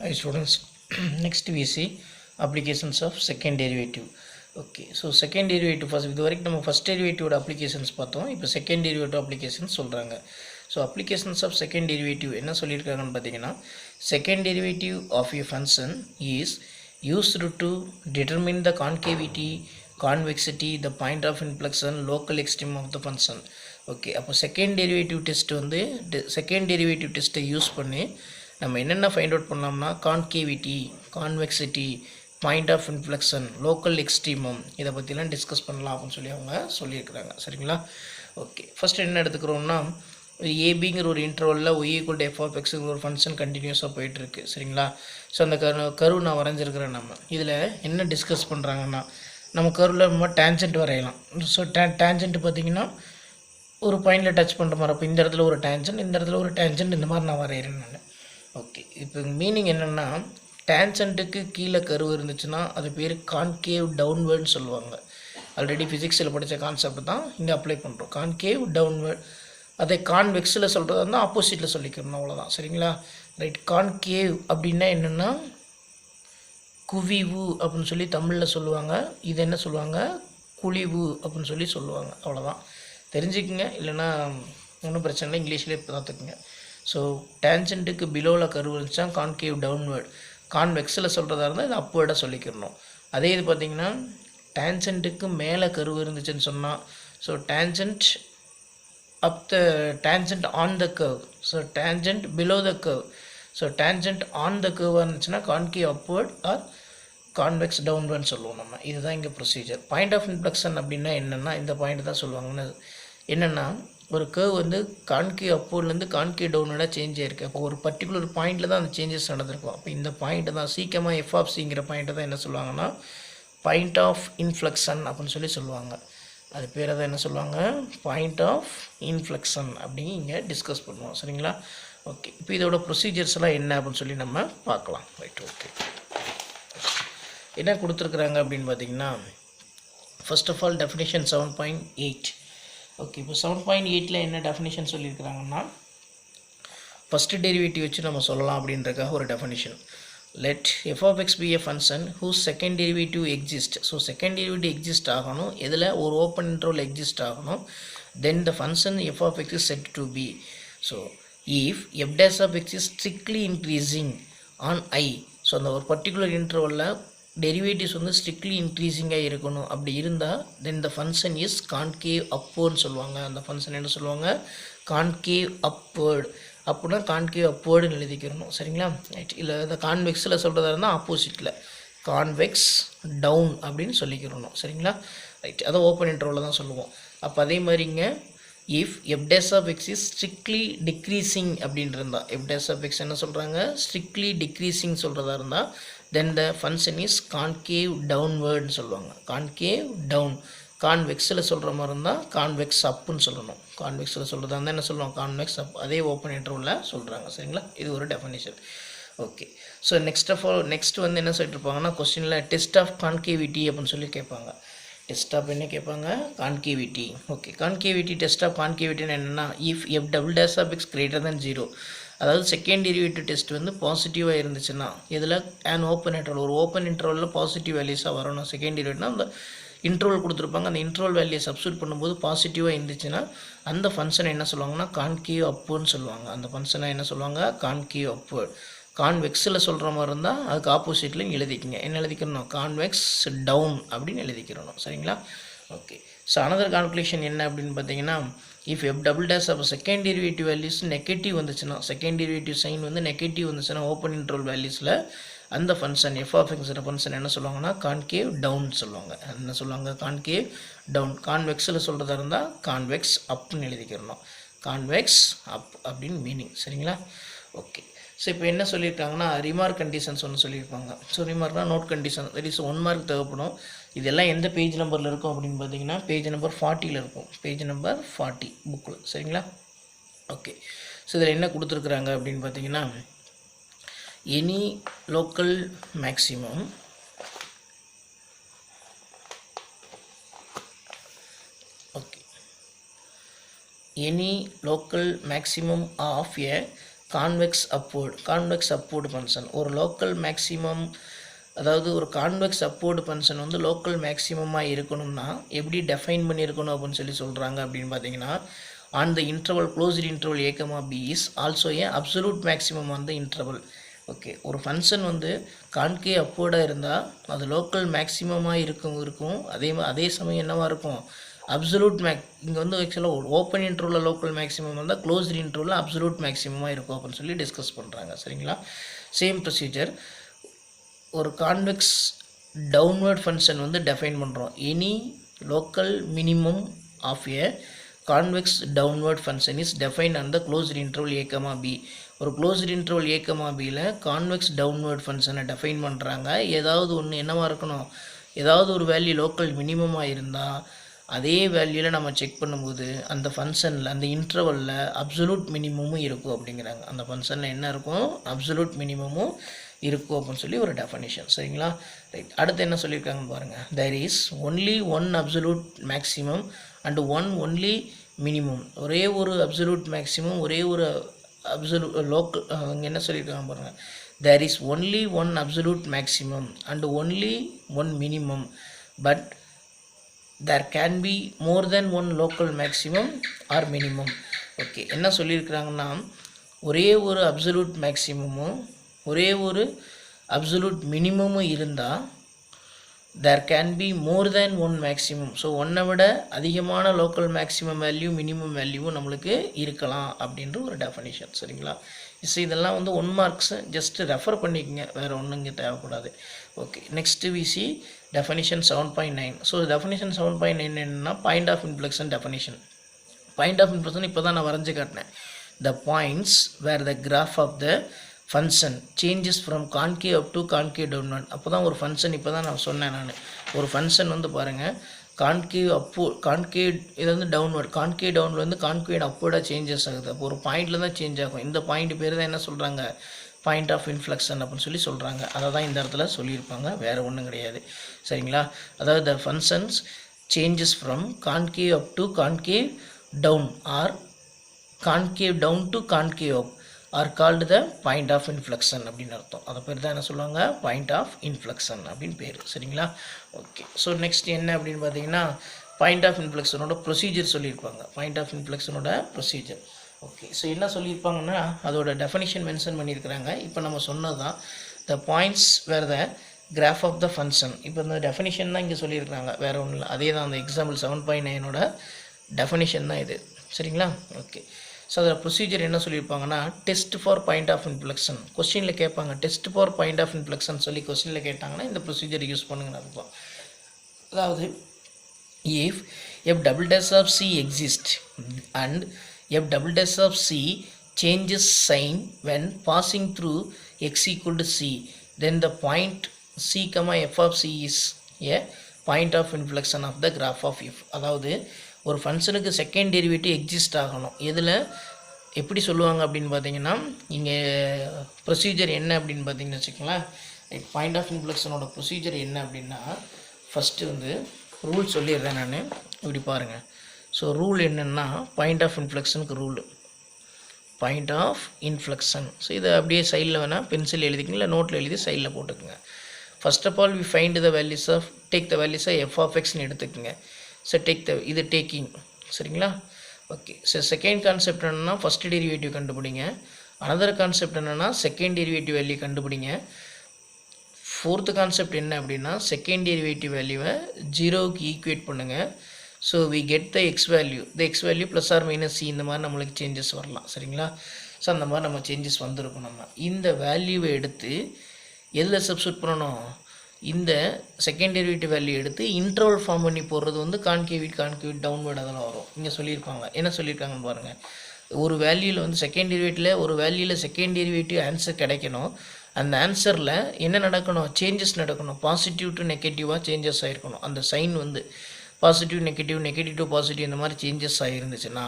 Hi students, next we see applications of second derivative. Okay, so second derivative first இது வரைக்கும் நம்ம first derivative applications பார்த்தோம். இப்போ second derivative applications சொல்றாங்க. So applications of second derivative என்ன சொல்லியிருக்காங்கன்னு பார்த்தீங்கன்னா second derivative of a function is used to determine the concavity, convexity, the point of inflection, local extreme of the function. Okay, அப்போ second derivative test வந்து second derivative டெஸ்ட்டை use பண்ணி நம்ம என்னென்ன find out பண்ணோம்னா concavity, convexity, point of inflection, local extremum இதை பற்றிலாம் discuss பண்ணலாம் அப்படின்னு சொல்லி அவங்க சொல்லியிருக்கிறாங்க. சரிங்களா? ஓகே, ஃபஸ்ட் என்ன எடுத்துக்கிறோம்னா ஏபிங்கிற ஒரு இன்டர்வலில் y equal to f of எக்ஸுங்கிற ஒரு ஃபங்க்ஷன் கண்டினியூஸாக போயிட்டுருக்கு. சரிங்களா? ஸோ அந்த கரு நான் வரைஞ்சிருக்கிறேன். நம்ம இதில் என்ன டிஸ்கஸ் பண்ணுறாங்கன்னா நம்ம கருவில் நம்ம டேஞ்சன்ட் வரையலாம். ஸோ டேஞ்சன்ட் பார்த்திங்கன்னா ஒரு பாயிண்டில் டச் பண்ணுற மாதிரி, அப்போ இந்த இடத்துல ஒரு டேஞ்சன்ட், இந்த இடத்துல ஒரு டேஞ்சன்ட், இந்த மாதிரி நான் வரைகிறேன் நான். ஓகே, இப்போ மீனிங் என்னென்னா டேஞ்சன்ட்டுக்கு கீழே கருவு இருந்துச்சுன்னா அது பேர் கான்கேவ் டவுன்வேர்டுன்னு சொல்லுவாங்க. ஆல்ரெடி ஃபிசிக்ஸில் படித்த கான்செப்ட் தான் இங்கே அப்ளை பண்ணுறோம். Concave downward. அதை கான்வெக்ஸில் சொல்கிறது வந்து ஆப்போசிட்டில் சொல்லிக்கணும், அவ்வளோதான். சரிங்களா? ரைட். கான்கேவ் அப்படின்னா என்னென்னா குவிவு அப்படின்னு சொல்லி தமிழில் சொல்லுவாங்க. இது என்ன சொல்லுவாங்க? குழிவு அப்படின்னு சொல்லி சொல்லுவாங்க. அவ்வளோதான், தெரிஞ்சுக்குங்க. இல்லைன்னா ஒன்றும் பிரச்சனை இல்லை, இங்கிலீஷ்லேயே பார்த்துக்குங்க. ஸோ டேஞ்சன்ட்டுக்கு பிலோவில் கர்வ் இருந்துச்சா கான்கேவ் டவுன்வேர்ட், கான்வெக்ஸில் சொல்கிறதா இருந்தால் இது அப்வேர்டாக சொல்லிக்கிறணும். அதே இது பார்த்திங்கன்னா டேஞ்சன்ட்டுக்கு மேலே கர்வ் இருந்துச்சுன்னு சொன்னால் so tangent up the tangent on the curve, so tangent below the curve. So tangent on the கர்வாக இருந்துச்சுன்னா கான்கேவ் அப்வேர்ட் ஆர் கான்வெக்ஸ் டவுன்வேர்ட்னு சொல்லுவோம் நம்ம. இதுதான் இங்கே ப்ரொசீஜர். பாயிண்ட் ஆஃப் இன்ஃப்ளெக்ஷன் அப்படின்னா என்னென்னா இந்த பாயிண்ட் தான் சொல்லுவாங்கன்னு. என்னென்னா ஒரு கர்வ் வந்து கான்கேவ் அப்வேர்ட்லேருந்து கான்கேவ் டவுன்வேர்டாக சேஞ்ச் ஆகிருக்கு. அப்போ ஒரு பர்டிகுலர் பாயிண்டில் தான் அந்த சேஞ்சஸ் நடந்திருக்கும். அப்போ இந்த பாயிண்ட்டு தான் சீக்கிரமாக எஃப் ஆஃப் சிங்கிற பாயிண்ட்டை தான் என்ன சொல்லுவாங்கன்னா பாயிண்ட் ஆஃப் இன்ஃப்ளெக்ஷன் அப்படின்னு சொல்லி சொல்லுவாங்க. அது பேரை தான் என்ன சொல்லுவாங்க? பாயிண்ட் ஆஃப் இன்ஃப்ளெக்ஷன் அப்படின்னு இங்கே டிஸ்கஸ் பண்ணுவோம். சரிங்களா? ஓகே, இப்போ இதோட ப்ரொசீஜர்ஸ்லாம் என்ன அப்படின்னு சொல்லி நம்ம பார்க்கலாம். ரைட். ஓகே, என்ன கொடுத்துருக்குறாங்க அப்படின்னு பார்த்தீங்கன்னா first of all definition 7.8. Okay, இப்போ 7.8ல் என்ன டெஃபினேஷன் சொல்லியிருக்கிறாங்கன்னா ஃபஸ்ட்டு டெரிவேட்டிவ் வச்சு நம்ம சொல்லலாம் அப்படின்றக்காக ஒரு டெஃபினேஷன். Let f of x be a function whose second derivative exist. So second derivative exist ஆகணும், இதில் ஒரு ஓப்பன் இன்டர்வல் எக்ஸிஸ்ட் ஆகணும். Then the function f of x is said to be. So if f dash of x is strictly increasing on I. So அந்த ஒரு particular இன்டர்வலில் derivatives வந்து strictly இன்க்ரீஸிங்காக இருக்கணும். அப்படி இருந்தால் then the function is concave அப்வேர்ட்னு சொல்லுவாங்க. அந்த ஃபங்க்ஷன் என்ன சொல்லுவாங்க? Concave upward. அப்படின்னா கான்கேவ் அப்வேர்டுன்னு எழுதிக்கிறணும். சரிங்களா? ரைட். இல்லை இந்த கான்வெக்ஸில் சொல்கிறதா இருந்தால் ஆப்போசிட்டில் கான்வெக்ஸ் டவுன் அப்படின்னு சொல்லிக்கிறணும். சரிங்களா? ரைட். அதை ஓப்பன் இன்டர்வலில் தான் சொல்லுவோம். அப்போ அதே மாதிரிங்க if f dash of x is strictly decreasing அப்படின்னு இருந்தால், எஃப் டேஸ் ஆஃப் எக்ஸ் என்ன சொல்கிறாங்க? ஸ்ட்ரிக்ட்லி டிக்ரீஸிங் சொல்கிறதா இருந்தால் then the function is concave டவுன்வேர்டுன்னு சொல்லுவாங்க. Concave down. கான்வெக்ஸில் சொல்கிற மாதிரி இருந்தால் கான்வெக்ஸ் அப்புன்னு சொல்லணும். கான்வெக்ஸில் சொல்கிறதா இருந்தால் என்ன சொல்லுவோம்? கான்வெக்ஸ் அப். அதே ஓப்பன் இன்டர்வலில் சொல்கிறாங்க. சரிங்களா? இது ஒரு டெஃபினேஷன். ஓகே, ஸோ நெக்ஸ்ட் வந்து என்ன சொல்லிட்டு இருப்பாங்கன்னா கொஸ்டினில் டெஸ்ட் ஆஃப் கான்கேவிட்டி அப்படின்னு சொல்லி கேட்பாங்க. டெஸ்ட் ஆஃப் என்ன கேட்பாங்க? Concavity. Okay, concavity test of கான்கேவிட்டின்னு என்னென்னா if f double dash of x greater than 0. அதாவது செகண்ட் டெரிவேட்டிவ் டெஸ்ட் வந்து பாசிட்டிவாக இருந்துச்சுன்னா இதில் அண்ட் ஓப்பன் இன்டர்வல், ஒரு ஓப்பன் இன்டர்வலில் பாசிட்டிவ் வேல்யூஸாக வரணும். செகண்ட் டெரிவேட்டிவ்னா அந்த இன்டர்வல் கொடுத்துருப்பாங்க, அந்த இன்டர்வல் வேல்யூ சப்ஸ்டியூட் பண்ணும்போது பாசிட்டிவாக இருந்துச்சுன்னா அந்த ஃபங்க்ஷனை என்ன சொல்லுவாங்கன்னா கான்கேவ் அப்வேர்டுன்னு சொல்லுவாங்க. அந்த ஃபங்க்ஷனை என்ன சொல்லுவாங்க? Concave upward. கான்வெக்ஸில் சொல்கிற மாதிரி இருந்தால் அதுக்கு ஆப்போசிட்லையும் எழுதிக்கிங்க. என்ன எழுதிக்கணும்? கான்வெக்ஸ் டவுன் அப்படின்னு எழுதிக்கிறணும். சரிங்களா? ஓகே, ஸோ அனதர் கால்குலேஷன் என்ன அப்படின்னு பார்த்தீங்கன்னா இஃப் எஃப் டபுள் டேஸ் அப்போ செகண்ட் டெரிவேட்டிவ் வேல்யூஸ் நெகட்டிவ் வந்துச்சுன்னா, செகண்ட் டெரிவேட்டிவ் சைன் வந்து நெகட்டிவ் வந்துச்சுன்னா ஓப்பன் இன்டர்வல் வேல்யூஸில் அந்த ஃபங்க்ஷன் எஃப் ஆஃப் எக்ஸோட ஃபங்க்ஷன் என்ன சொல்லுவாங்கன்னா கான்கேவ் டவுன் சொல்லுவாங்க. என்ன சொல்லுவாங்க? Concave down. கான்வெக்ஸில் சொல்கிறதா இருந்தால் கான்வெக்ஸ் அப்னு எழுதிக்கிறணும். கான்வெக்ஸ் அப் அப்படின்னு மீனிங். சரிங்களா? ஓகே, ஸோ இப்போ என்ன சொல்லியிருக்காங்கன்னா ரிமார்க் கண்டிஷன்ஸ் ஒன்று சொல்லியிருப்பாங்க. ஸோ ரிமார்க்னா note condition, that is 1 mark தேவைப்படும். இதெல்லாம் எந்த பேஜ் நம்பரில் இருக்கும் அப்படின்னு பார்த்தீங்கன்னா பேஜ் நம்பர் 40ல் இருக்கும். பேஜ் நம்பர் 40 புக்கில். சரிங்களா? ஓகே, ஸோ இதில் என்ன கொடுத்துருக்குறாங்க அப்படின்னு பார்த்தீங்கன்னா any local maximum any local maximum of a convex upward function. ஒரு லோக்கல் மேக்ஸிமம், அதாவது ஒரு கான்வெக்ஸ் அப்வர்டு ஃபங்க்ஷன் வந்து லோக்கல் மேக்ஸிமமாக இருக்கணும்னா எப்படி டெஃபைன் பண்ணியிருக்கணும் அப்படின்னு சொல்கிறாங்க அப்படின்னு பார்த்தீங்கன்னா, on the interval closed interval a, b is also A absolute maximum on the interval. Okay, ஒரு ஃபங்க்ஷன் வந்து கான்கே அப்வர்டாக இருந்தால் அது லோக்கல் மேக்ஸிமமாக இருக்கும். அதே சமயம் என்னவாக இருக்கும், அப்சல்யூட் இங்கே வந்து ஆக்சுவலாக ஓப்பன் இன்டர்வலில் லோக்கல் மேக்ஸிமம் வந்தால் க்ளோஸ்டு இன்டர்வலில் அப்சல்யூட் மேக்ஸிமமாக இருக்கும் அப்படின்னு சொல்லி டிஸ்கஸ் பண்ணுறாங்க. சரிங்களா? சேம் ப்ரொசீஜர் ஒரு கான்வெக்ஸ் டவுன்வர்ட் ஃபங்க்ஷன் வந்து டெஃபைன் பண்ணுறோம். Any local minimum of a convex downward function is define on the closed interval a, b. ஒரு க்ளோஸ்டு இன்டர்வல் a, bயில் கான்வெக்ஸ் டவுன்வர்ட் ஃபங்க்ஷனை டெஃபைன் பண்ணுறாங்க. ஏதாவது ஒன்று என்னவாக இருக்கணும், ஏதாவது ஒரு வேல்யூ லோக்கல் மினிமமாக இருந்தால் அதே வேல்யூவில் நம்ம செக் பண்ணும்போது அந்த ஃபங்க்ஷனில் அந்த இன்டர்வலில் அப்சல்யூட் மினிமமும் இருக்கும் அப்படிங்கிறாங்க. அந்த ஃபங்க்ஷனில் என்ன இருக்கும், அப்சல்யூட் மினிமமும் இருக்கும் அப்படின்னு சொல்லி ஒரு டெஃபனிஷன். சரிங்களா? ரைட். அடுத்து என்ன சொல்லியிருக்காங்கன்னு பாருங்கள். There is only one absolute maximum and only minimum. ஒரே ஒரு அப்சல்யூட் மேக்ஸிமம், ஒரே ஒரு அப்சல்யூட் லோக்கல். அங்கே என்ன சொல்லியிருக்காங்க பாருங்கள். There is only one absolute maximum and only one minimum, but there can be more than one local maximum or minimum. Okay, என்ன சொல்லியிருக்கிறாங்கன்னா, ஒரே ஒரு அப்சல்யூட் மேக்ஸிமமும் ஒரே ஒரு அப்சல்யூட் மினிமமும் இருந்தால் there can be more than one maximum. So ஒன்றை விட அதிகமான local maximum value minimum வேல்யூவும் நம்மளுக்கு இருக்கலாம் அப்படின்ற ஒரு டெஃபனிஷன். சரிங்களா? ஸோ இதெல்லாம் வந்து 1 மார்க்ஸ், ஜஸ்ட்டு ரெஃபர் பண்ணிக்கோங்க, வேறு ஒன்றும் இங்கே தேவைப்படாது. Okay, next we see definition 7.9. So definition 7.9 என்னென்னா point of inflection definition. Point of inflection இப்போ தான் நான் வரைஞ்சி காட்டினேன். The points where the graph of the function changes from concave up to concave downward. அப்போ தான் ஒரு ஃபங்க்ஷன், இப்போ தான் நான் சொன்னேன் நான், ஒரு ஃபங்க்ஷன் வந்து பாருங்கள், கான்கேவ் இது வந்து டவுன்வர்ட், கான்கேவ் டவுன்வர்ட் வந்து கான்கேவ் அப்வர்டாக சேஞ்சஸ் ஆகுது. அப்போ ஒரு பாயிண்டில் தான் சேஞ்ச் ஆகும். இந்த பாயிண்ட் பேர் தான் என்ன சொல்கிறாங்க, பாயிண்ட் ஆஃப் இன்ஃப்ளெக்ஷன் அப்படின்னு சொல்லி சொல்கிறாங்க. அதை தான் இந்த இடத்துல சொல்லியிருப்பாங்க, வேறு ஒன்றும் கிடையாது. சரிங்களா? அதாவது the functions changes from concave up to concave down or concave down to concave up are called the point of inflection அப்படின்னு அர்த்தம். அதை பேர் தான் என்ன சொல்லுவாங்க, பாயிண்ட் ஆஃப் இன்ஃப்ளெக்ஷன் அப்படின்னு பேர். சரிங்களா? ஓகே, ஸோ நெக்ஸ்ட் என்ன அப்படின்னு பார்த்தீங்கன்னா, பாயிண்ட் ஆஃப் இன்ஃப்ளெக்ஷனோட ப்ரொசீஜர் சொல்லியிருப்பாங்க. பாயிண்ட் ஆஃப் இன்ஃப்ளெக்ஷனோட ப்ரொசீஜர். ஓகே, ஸோ என்ன சொல்லியிருப்பாங்கன்னா அதோட டெஃபனிஷன் மென்ஷன் பண்ணியிருக்கிறாங்க. இப்போ நம்ம சொன்னது தான் the points where the graph of the function. இப்போ இந்த டெஃபனிஷன் தான் இங்கே சொல்லியிருக்கிறாங்க, வேறு ஒன்றும் இல்லை. அதே தான் அந்த எக்ஸாம்பிள் 7.9ஓட டெஃபனிஷன் தான் இது. சரிங்களா? ஓகே, ஸோ அதில் ப்ரொசீஜர் என்ன சொல்லியிருப்பாங்கன்னா, test for point of inflection. கொஸ்டினில் கேட்பாங்க, test for point of inflection சொல்லி கொஸ்டினில் கேட்டாங்கன்னா இந்த ப்ரொசீஜர் யூஸ் பண்ணுங்கன்னு அர்த்தம். அதாவது if f double dash of c exists and f double dash of c changes sign when passing through x equal to c, then the point c comma f of c is a point of inflection of the graph of f. அதாவது ஒரு ஃபங்க்ஷனுக்கு second derivative exist ஆகணும். இதில் எப்படி சொல்லுவாங்க அப்படின்னு பார்த்தீங்கன்னா, இங்கே ப்ரொசீஜர் என்ன அப்படின்னு பார்த்தீங்கன்னு வச்சுக்கோங்களேன். பாயிண்ட் ஆஃப் இன்ஃப்ளெக்ஷனோட ப்ரொசீஜர் என்ன அப்படின்னா, ஃபஸ்ட்டு வந்து ரூல் சொல்லிடுறேன் நான், இப்படி பாருங்கள். ஸோ ரூல் என்னென்னா, பாயிண்ட் ஆஃப் இன்ஃப்ளெக்ஷனுக்கு rule point of inflection. So இதை அப்படியே சைடில் வேணால் பென்சில் எழுதிக்கிங்க, இல்லை நோட்டில் எழுதி சைடில் போட்டுக்குங்க. First of all we find the values of take the values of f of எக்ஸ்னு எடுத்துக்கோங்க. ஸோ இது டேக்கிங். சரிங்களா? ஓகே, ஸோ செகண்ட் கான்செப்ட் என்னென்னா ஃபஸ்ட் டெரிவேட்டிவ் கண்டுபிடிங்க. அனதர் கான்செப்ட் என்னென்னா செகண்ட் டெரிவேட்டிவ் வேல்யூ கண்டுபிடிங்க. ஃபோர்த்து கான்செப்ட் என்ன அப்படின்னா, செகண்ட் டெரிவேட்டிவ் வேல்யூவை 0க்கு ஈக்குவேட் பண்ணுங்கள். So we get the x value plus or minus c, இந்த மாதிரி நம்மளுக்கு சேஞ்சஸ் வரலாம். சரிங்களா? ஸோ அந்த மாதிரி நம்ம சேஞ்சஸ் வந்திருக்கும். நம்ம இந்த வேல்யூவை எடுத்து எதில் சப்ஸ்டியூட் பண்ணணும், இந்த செகண்ட் டெரிவேட்டிவ் வேல்யூ எடுத்து இன்டர்வல் ஃபார்ம் பண்ணி போடுறது வந்து கான்கேவ் டவுன்வர்ட் அதெல்லாம் வரும். இங்கே சொல்லியிருப்பாங்க, என்ன சொல்லியிருக்காங்கன்னு பாருங்கள். ஒரு வேல்யூவில் வந்து செகண்ட் டெரிவேட்டிவில் ஒரு வேல்யூவில் செகண்ட் டெரிவேட்டிவ் ஆன்சர் கிடைக்கணும். அந்த ஆன்சரில் என்ன நடக்கணும், சேஞ்சஸ் நடக்கணும். பாசிட்டிவ் டு நெகட்டிவாக சேஞ்சஸ் ஆகிருக்கணும். அந்த சைன் வந்து பாசிட்டிவ் நெகட்டிவ் டு பாசிட்டிவ் இந்த மாதிரி சேஞ்சஸ் ஆகிருந்துச்சுன்னா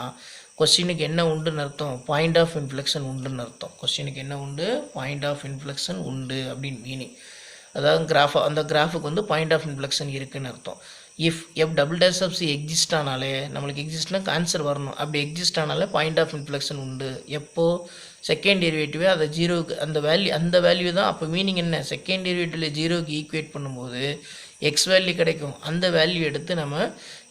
கொஸ்டினுக்கு என்ன உண்டுன்னு அர்த்தம், பாயிண்ட் ஆஃப் இன்ஃப்ளெக்ஷன் உண்டுன்னு அர்த்தம். கொஸ்டினுக்கு என்ன உண்டு, பாயிண்ட் ஆஃப் இன்ஃப்ளெக்ஷன் உண்டு அப்படின்னு மீனிங். அதாவது அந்த கிராஃபுக்கு வந்து பாயிண்ட் ஆஃப் இன்ஃப்ளெக்ஷன் இருக்குதுன்னு அர்த்தம். If f double dash of c exist ஆனாலே நம்மளுக்கு எக்ஸிஸ்ட்னா ஆன்சர் வரணும். அப்படி எக்ஸிஸ்ட் ஆனாலே பாயிண்ட் ஆஃப் இன்ஃப்ளெக்ஷன் உண்டு. எப்போ செகண்ட் டெரிவேட்டிவே அதை ஜீரோவுக்கு அந்த வேல்யூ தான். அப்போ மீனிங் என்ன, செகண்ட் டெரிவேட்டிவில் ஜீரோவுக்கு ஈக்குவேட் பண்ணும்போது எக்ஸ் வேல்யூ கிடைக்கும். அந்த வேல்யூ எடுத்து நம்ம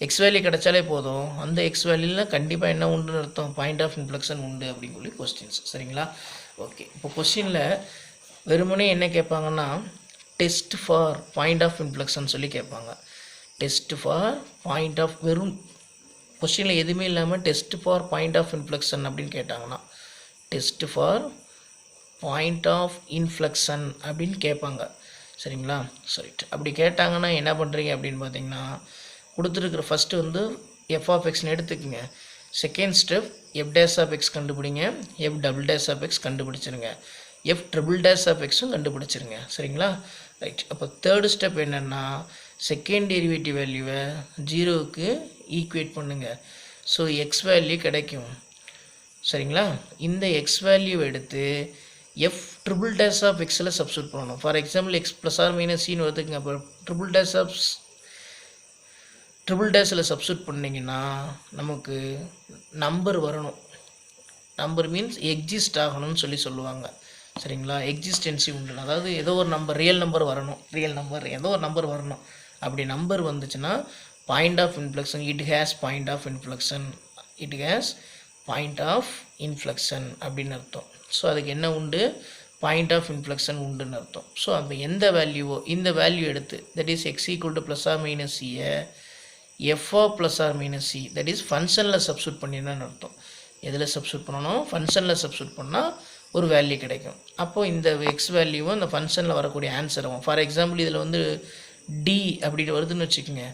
எக்ஸ் வேல்யூ கிடைச்சாலே போதும், அந்த எக்ஸ் வேல்யூவில் கண்டிப்பாக என்ன உண்டுன்னு அர்த்தம், பாயிண்ட் ஆஃப் இன்ஃப்ளெக்ஷன் உண்டு அப்படின்னு சொல்லி கொஸ்டின்ஸ். சரிங்களா? ஓகே, இப்போ கொஸ்டினில் வெறுமனே என்ன கேட்பாங்கன்னா test for point of inflection சொல்லி கேட்பாங்க. டெஸ்ட் ஃபார் பாயிண்ட் ஆஃப், வெறும் கொஸ்டினில் எதுவுமே இல்லாமல் test for point of inflection அப்படின்னு கேட்டாங்கன்னா test for point of inflection அப்படின்னு கேட்பாங்க. சரிங்களா? சரிட்டு அப்படி கேட்டாங்கன்னா என்ன பண்ணுறீங்க அப்படின்னு பார்த்தீங்கன்னா கொடுத்துருக்குற ஃபஸ்ட்டு வந்து எஃப் ஆஃப் எக்ஸ்னு எடுத்துக்கோங்க. Second step f dash of x கண்டுபிடிங்க, f double dash of x கண்டுபிடிச்சிருங்க, எஃப் ட்ரிபிள் டேஷ் ஆஃப் எக்ஸும் கண்டுபிடிச்சிருங்க. சரிங்களா? ரைட். அப்போ தேர்டு ஸ்டெப் என்னென்னா செகண்ட் டெரிவேட்டிவ் வேல்யூவை ஜீரோவுக்கு ஈக்குவேட் பண்ணுங்கள். ஸோ எக்ஸ் வேல்யூ கிடைக்கும். சரிங்களா? இந்த எக்ஸ் வேல்யூ எடுத்து எஃப் ட்ரிபிள் டேஷ் ஆஃப் எக்ஸில் சப்ஸ்டியூட் பண்ணணும். For example x plus or minus சின்னு வருதுங்க. அப்போ ட்ரிபிள் டேஷில் சப்ஸ்டியூட் பண்ணிங்கன்னா நமக்கு நம்பர் வரணும். நம்பர் மீன்ஸ் எக்ஸிஸ்ட் ஆகணும்னு சொல்லுவாங்க. சரிங்களா? எக்ஸிஸ்டென்சி உண்டு, அதாவது ஏதோ ஒரு நம்பர், ரியல் நம்பர் வரணும். ஏதோ ஒரு நம்பர் வரணும். அப்படி நம்பர் வந்துச்சுன்னா point of inflection, it has point of inflection அப்படின்னு அர்த்தம். ஸோ அதுக்கு என்ன உண்டு, பாயிண்ட் ஆஃப் இன்ஃப்ளெக்ஷன் உண்டுன்னு அர்த்தம். ஸோ அந்த எந்த வேல்யூவோ இந்த வேல்யூ எடுத்து that is x equal to plus or minus சியை f of plus or minus c that is ஃபங்க்ஷனில் சப்ஸ்டியூட் பண்ணிடணும்னு அர்த்தம். எதில் சப்ஸ்டியூட் பண்ணணும், ஃபங்க்ஷனில் சப்ஸ்டியூட் பண்ணால் ஒரு வேல்யூ கிடைக்கும். அப்போது இந்த எக்ஸ் வேல்யூவும் இந்த ஃபங்க்ஷனில் வரக்கூடிய ஆன்சர் ஆகும். ஃபார் எக்ஸாம்பிள் இதில் வந்து டி அப்படின்னு வருதுன்னு வச்சுக்கோங்க.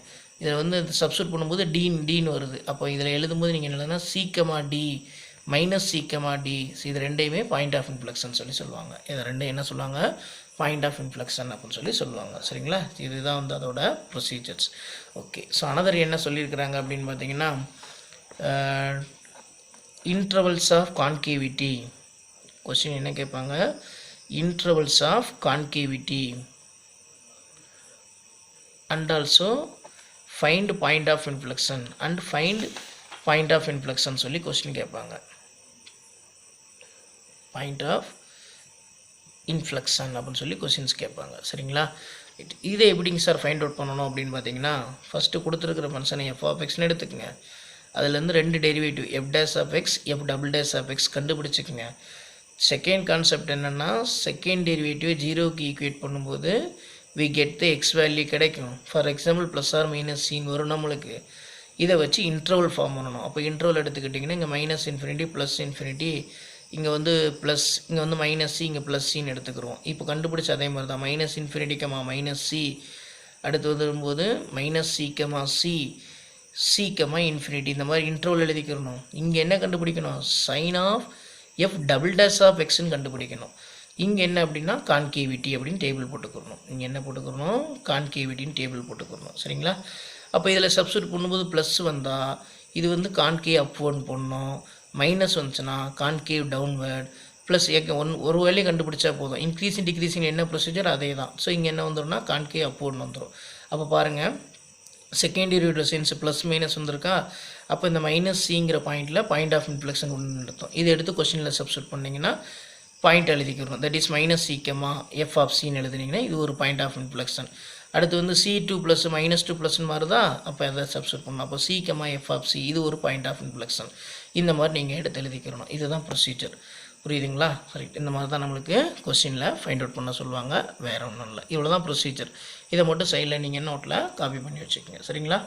இதில் வந்து சப்ஸ்டியூட் பண்ணும்போது டின்னு வருது. அப்போ இதில் எழுதும்போது நீங்கள் என்னன்னா சீக்கமா டி மைனஸ் சீக்கமா டி, இது ரெண்டையுமே பாயிண்ட் ஆஃப் இன்ஃப்ளெக்ஷன் சொல்லுவாங்க. இதை ரெண்டையும் என்ன சொல்லுவாங்க, பாயிண்ட் ஆஃப் இன்ஃப்ளெக்ஷன் அப்படின்னு சொல்லுவாங்க. சரிங்களா? இதுதான் வந்து அதோட ப்ரொசீஜர்ஸ். ஓகே, ஸோ அனதர் என்ன சொல்லியிருக்கிறாங்க அப்படின்னு பார்த்தீங்கன்னா இன்டர்வல்ஸ் ஆஃப் கான்கேவிட்டி. கொஸ்டின் என்ன கேட்பாங்க, intervals of concavity and also find point of inflection and find point of inflection சொல்லி கொஸ்டின் கேட்பாங்க. பாயிண்ட் ஆஃப் இன்ஃப்ளெக்ஷன் அப்படின்னு சொல்லி கொஸ்டின்ஸ் கேட்பாங்க. சரிங்களா? இதை எப்படிங்க சார் ஃபைண்ட் அவுட் பண்ணணும் அப்படின்னு பார்த்தீங்கன்னா ஃபஸ்ட்டு கொடுத்துருக்கிற ஃபங்க்ஷனை எஃப் ஆஃப் எக்ஸ்னு எடுத்துக்கோங்க. அதுலேருந்து ரெண்டு derivative f dash of x f double dash of x கண்டுபிடிச்சிக்கோங்க. செகண்ட் கான்செப்ட் என்னென்னா செகண்ட் டெரிவேட்டிவ் ஜீரோவுக்கு ஈக்குவேட் பண்ணும்போது we get the x value கிடைக்கும். For example plus or minus சின்னு வரும் நம்மளுக்கு. இதை வச்சு இன்டர்வல் ஃபார்ம் பண்ணணும். அப்போ இன்டர்வல் எடுத்துக்கிட்டிங்கன்னா இங்கே மைனஸ் இன்ஃபினிட்டி ப்ளஸ் இன்ஃபினிட்டி, இங்கே வந்து ப்ளஸ், இங்கே வந்து மைனஸ் சி, இங்கே ப்ளஸ் சின்னு எடுத்துக்கிறோம். இப்போ கண்டுபிடிச்ச அதே மாதிரி தான் minus infinity comma minus c, அடுத்து வரும்போது minus c comma c comma infinity, இந்த மாதிரி இன்டர்வல் எழுதிக்கிறணும். இங்கே என்ன கண்டுபிடிக்கணும், sign of f double dash of எக்ஸ்ன்னு கண்டுபிடிக்கணும். இங்கே என்ன அப்படின்னா கான்கேவிட்டி அப்படின்னு டேபிள் போட்டுக்கிறணும். இங்கே என்ன போட்டுக்கிறணும், கான்கேவிட்டின்னு டேபிள் போட்டுக்கிறணும். சரிங்களா? அப்போ இதில் சப்ஸ்டியூட் பண்ணும்போது ப்ளஸ் வந்தால் இது வந்து கான்கேவ் அப்வர்ட் போடணும், மைனஸ் வந்துச்சுன்னா கான்கேவ் டவுன்வர்ட், ப்ளஸ் ஒரு வேலையை கண்டுபிடிச்சா போதும். இன்க்ரீஸிங் டிக்ரீஸிங் என்ன ப்ரொசீஜர் அதே தான். ஸோ இங்கே என்ன வந்துடும்னா கான்கேவ் அப்வர்ட்னு வந்துடும். அப்போ பாருங்கள் second derivative sense plus minus வந்திருக்கா. அப்போ இந்த மைனஸ் சிங்கிற பாயிண்டில் பாயிண்ட் ஆஃப் இன்ஃப்ளெக்ஷன் ஒன்று எடுத்தோம். இதை எடுத்து கொஸ்டினில் சப்ஸ்டியூட் பண்ணிங்கன்னா பாயிண்ட் எழுதிக்கிறோம். That is minus c comma f of சின்னு எழுதுனீங்கன்னா இது ஒரு பாயிண்ட் ஆஃப் இன்ஃப்ளெக்ஷன். அடுத்து வந்து C2 ப்ளஸ் -2 ப்ளஸ்ன்னு மாறுதா, அப்போ அதை சப்ஸ்டியூட் பண்ணணும். அப்போ C comma f of c இது ஒரு பாயிண்ட் ஆஃப் இன்ஃப்ளெக்ஷன். இந்த மாதிரி நீங்கள் எடுத்து எழுதிக்கிறணும். இதுதான் ப்ரொசீஜர். புரியுதுங்களா? கரெக்ட். இந்த மாதிரி தான் நம்மளுக்கு கொஸ்டினில் ஃபைண்ட் அவுட் பண்ண சொல்லுவாங்க, வேறு ஒன்றும் இல்லை. இவ்வளோ தான் ப்ரொசீஜர். இதை மட்டும் சைடில் நீங்கள் நோட்டில் காப்பி பண்ணி வச்சுக்கோங்க. சரிங்களா?